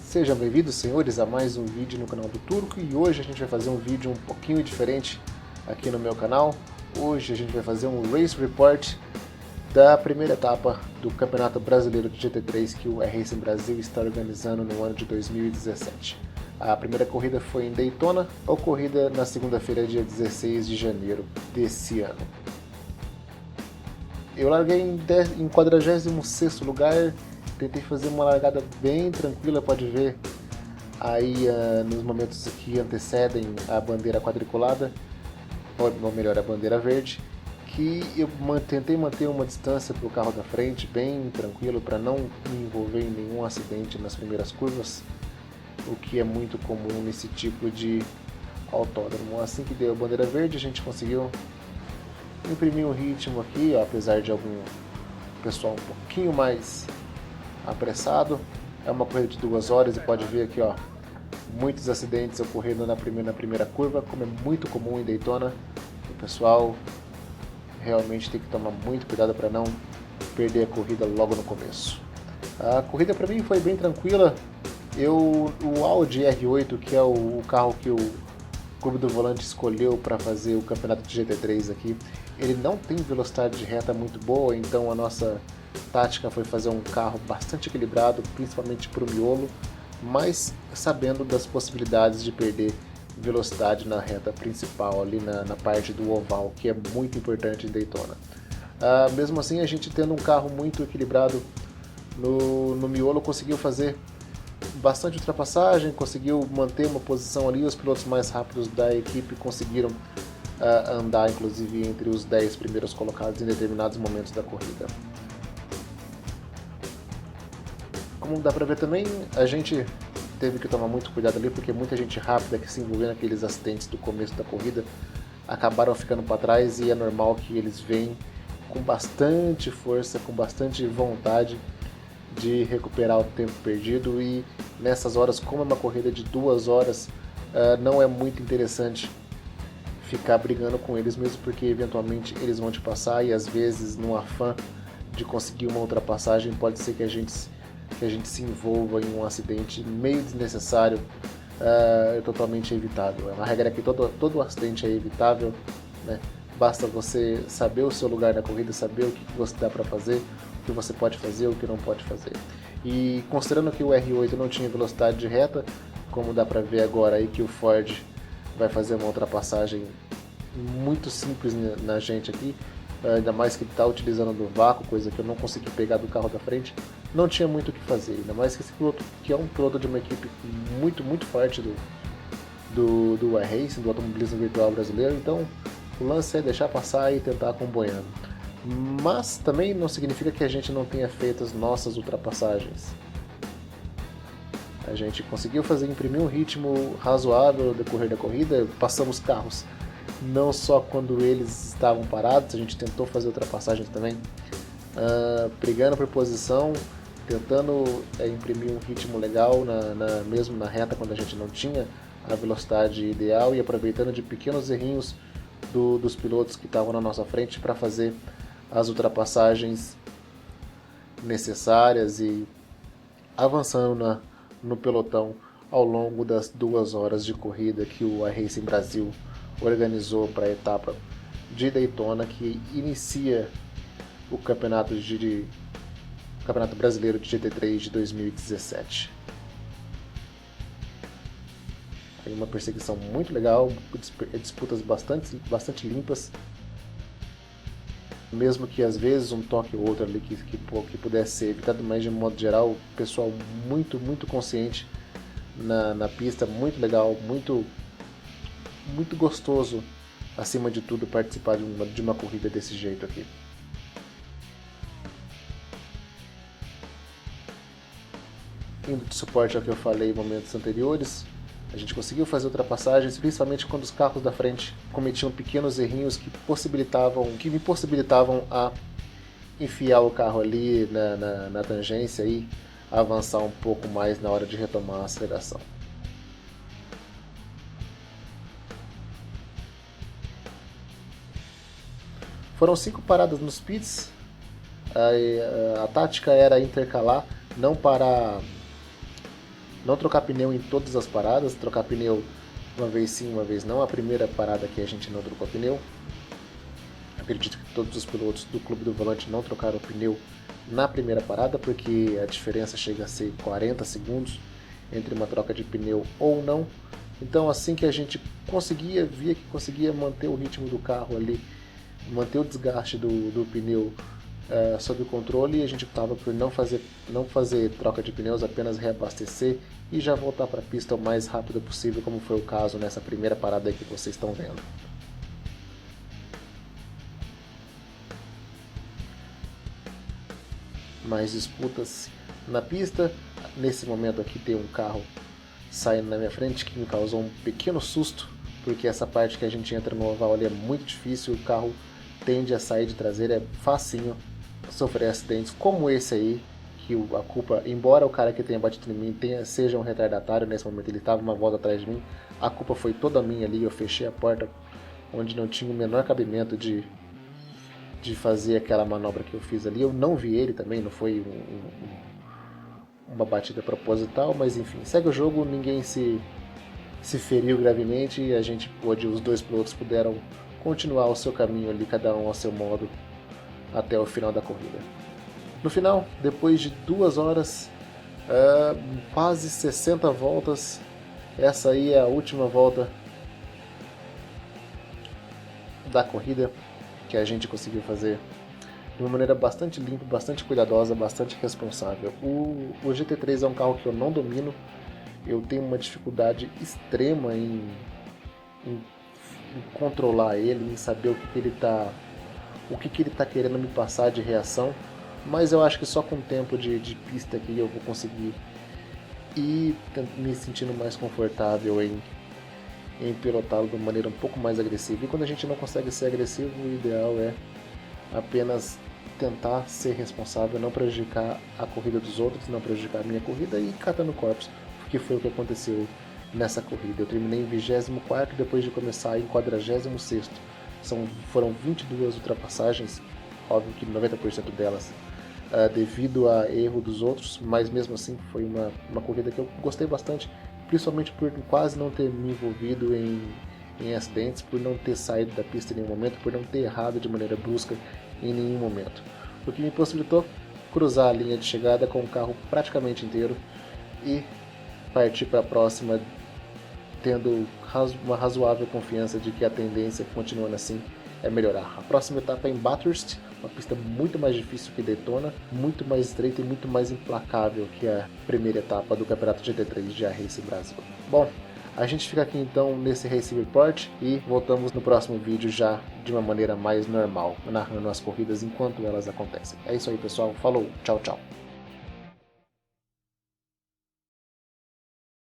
Sejam bem-vindos, senhores, a mais um vídeo no canal do Turco, e hoje a gente vai fazer um vídeo um pouquinho diferente aqui no meu canal. Hoje a gente vai fazer um Race Report da primeira etapa do Campeonato Brasileiro de GT3 que o iRacing Brasil está organizando no ano de 2017. A primeira corrida foi em Daytona, ocorrida na segunda-feira, dia 16 de janeiro desse ano. Eu larguei em 46º lugar, tentei fazer uma largada bem tranquila, pode ver aí nos momentos que antecedem a bandeira quadriculada, ou melhor, a bandeira verde, que eu tentei manter uma distância para o carro da frente, bem tranquilo, para não me envolver em nenhum acidente nas primeiras curvas, o que é muito comum nesse tipo de autódromo. Assim que deu a bandeira verde, a gente conseguiu imprimir um ritmo aqui, ó, apesar de algum pessoal um pouquinho mais apressado. É uma corrida de 2 horas e pode ver aqui, ó, muitos acidentes ocorrendo na primeira curva, como é muito comum em Daytona. O pessoal realmente tem que tomar muito cuidado para não perder a corrida logo no começo. A corrida para mim foi bem tranquila. O Audi R8, que é o carro que o Clube do Volante escolheu para fazer o campeonato de GT3 aqui, ele não tem velocidade de reta muito boa, então a nossa tática foi fazer um carro bastante equilibrado, principalmente para o miolo, mas sabendo das possibilidades de perder velocidade na reta principal, ali na parte do oval, que é muito importante em Daytona. Mesmo assim, a gente tendo um carro muito equilibrado no miolo, conseguiu fazer bastante ultrapassagem, conseguiu manter uma posição ali. Os pilotos mais rápidos da equipe conseguiram andar inclusive entre os 10 primeiros colocados em determinados momentos da corrida. Como dá pra ver também, a gente teve que tomar muito cuidado ali, porque muita gente rápida que se envolveu naqueles acidentes do começo da corrida acabaram ficando para trás, e é normal que eles venham com bastante força, com bastante vontade de recuperar o tempo perdido, e nessas horas, como é uma corrida de 2 horas, não é muito interessante ficar brigando com eles, mesmo porque eventualmente eles vão te passar, e às vezes no afã de conseguir uma ultrapassagem pode ser que a gente se envolva em um acidente meio desnecessário, totalmente evitável. É uma regra que todo acidente é evitável, né? Basta você saber o seu lugar na corrida, saber o que você dá para fazer, o que você pode fazer, o que não pode fazer. E considerando que o R8 não tinha velocidade de reta, como dá para ver agora aí que o Ford vai fazer uma ultrapassagem muito simples na gente aqui, ainda mais que ele está utilizando do vácuo, coisa que eu não consegui pegar do carro da frente, não tinha muito o que fazer, ainda mais que esse piloto, que é um piloto de uma equipe muito forte do iRacing, do automobilismo virtual brasileiro, então o lance é deixar passar e tentar acompanhando. Mas também não significa que a gente não tenha feito as nossas ultrapassagens. A gente conseguiu imprimir um ritmo razoável no decorrer da corrida, passamos carros não só quando eles estavam parados, a gente tentou fazer ultrapassagens também, brigando por posição, tentando imprimir um ritmo legal, mesmo na reta quando a gente não tinha a velocidade ideal, e aproveitando de pequenos errinhos dos pilotos que estavam na nossa frente para fazer as ultrapassagens necessárias e avançando no pelotão ao longo das 2 horas de corrida que o iRacing Brasil organizou para a etapa de Daytona, que inicia o Campeonato Brasileiro de GT3 de 2017. Tem uma perseguição muito legal, disputas bastante limpas, mesmo que às vezes um toque ou outro ali que pudesse ser evitado, mas de modo geral, o pessoal muito consciente na pista, muito legal, muito gostoso, acima de tudo, participar de uma corrida desse jeito aqui. Indo de suporte ao que eu falei em momentos anteriores, a gente conseguiu fazer ultrapassagens, principalmente quando os carros da frente cometiam pequenos errinhos que me possibilitavam a enfiar o carro ali na tangência e avançar um pouco mais na hora de retomar a aceleração. Foram 5 paradas nos pits. A tática era intercalar, não parar não trocar pneu em todas as paradas, trocar pneu uma vez sim, uma vez não. A primeira parada que a gente não trocou pneu. Acredito que todos os pilotos do Clube do Volante não trocaram pneu na primeira parada, porque a diferença chega a ser 40 segundos entre uma troca de pneu ou não. Então assim que a gente via que conseguia manter o ritmo do carro ali, manter o desgaste do pneu sob controle, a gente optava por não fazer troca de pneus, apenas reabastecer e já voltar para a pista o mais rápido possível, como foi o caso nessa primeira parada aí que vocês estão vendo. Mais disputas na pista. Nesse momento aqui tem um carro saindo na minha frente que me causou um pequeno susto, porque essa parte que a gente entra no oval ali é muito difícil, o carro tende a sair de traseira, é facinho sofrer acidentes como esse aí, que a culpa, embora o cara que tenha batido em mim seja um retardatário, nesse momento ele estava uma volta atrás de mim, a culpa foi toda minha ali, eu fechei a porta onde não tinha o menor cabimento de fazer aquela manobra que eu fiz ali. Eu não vi ele também, não foi uma batida proposital, mas enfim, segue o jogo, ninguém se feriu gravemente e os dois pilotos puderam continuar o seu caminho ali, cada um ao seu modo, até o final da corrida. No final, depois de 2 horas, quase 60 voltas, essa aí é a última volta da corrida que a gente conseguiu fazer de uma maneira bastante limpa, bastante cuidadosa, bastante responsável. O GT3 é um carro que eu não domino, eu tenho uma dificuldade extrema em controlar ele, em saber o que ele está querendo me passar de reação, mas eu acho que só com o tempo de pista aqui eu vou conseguir ir me sentindo mais confortável em pilotá-lo de uma maneira um pouco mais agressiva. E quando a gente não consegue ser agressivo, o ideal é apenas tentar ser responsável, não prejudicar a corrida dos outros, não prejudicar a minha corrida e catando corpos, que foi o que aconteceu nessa corrida. Eu terminei em 24º depois de começar em 46º. Foram 22 ultrapassagens, óbvio que 90% delas devido a erro dos outros, mas mesmo assim foi uma corrida que eu gostei bastante, principalmente por quase não ter me envolvido em acidentes, por não ter saído da pista em nenhum momento, por não ter errado de maneira brusca em nenhum momento. O que me possibilitou cruzar a linha de chegada com o carro praticamente inteiro e partir para a próxima, tendo uma razoável confiança de que a tendência, continuando assim, é melhorar. A próxima etapa é em Bathurst, uma pista muito mais difícil que Daytona, muito mais estreita e muito mais implacável que a primeira etapa do Campeonato GT3 de Racing Brasil. Bom, a gente fica aqui então nesse Race Report e voltamos no próximo vídeo já de uma maneira mais normal, narrando as corridas enquanto elas acontecem. É isso aí, pessoal. Falou, tchau, tchau.